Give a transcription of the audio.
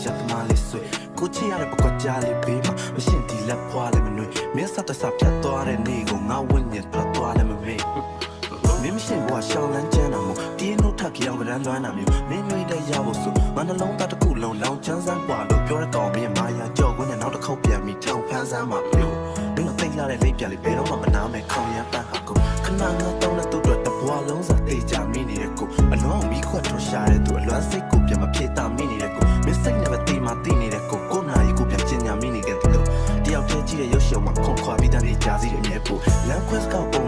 ကြရသမားလေးဆွေကိုချစ်ရတဲ့ပကွက်ကြားလေးဘေးမှာမရှင်းဒီလက်ဖွာလေးမနှွေးမင်းစတဆဖြတ်သွားတဲ့နေ့ကိုငါဝိညာဉ်ထွက်သွားလည်းမမေ့မင်းမရှိဘွားရှောင်းလန်းကျန်းတာမို့တီးနို့ထက်ကြောင်ကရန်လွမ်းတာမျိုးမင်းနှွေးတဲ့ရဖို့ဆိုမနှလုံးသားတစ်ခုလုံးလောင်ချမ်းစမ်းပွားလို့ပြောတဲ့ကောင်မင်းမာယာကြောက်ခွင်းနဲ့နောက်တစ်ခေါက်ပြန်ပြီးထောင်ဖန်းစမ်းမှာမျိုးမင်းတို့သိလာတဲ့လိပ်ပြလေးဘယ်တော့မှမနာမဲ့ခေါင်ရမ်းပန်းဟာကိုခဏငါတောင်းတဲ့သူ့အတွက်တဘွားလုံးစားသိကြမိနေတဲ့ကိုအလွန်မီးခွက်ထွက်ရှာတဲ့သူအလွမ်းစိတ်ကိုပြန်မဖြစ်တာမိနေတဲ့ကိုမင်းစိတ်နဲ့ပဲတီးမှတီးနေတဲ့ကိုနာရီကိုပြန်ကျင်ညာမိနေခဲ့တယ်လို့တယောက်တည်းကြည့်တဲ့ရုပ်ရှင်မှာခွန်ခွာပြီးတန်းနေကြစီတဲ့အမြဲပို့လမ်းခွဲစကောက်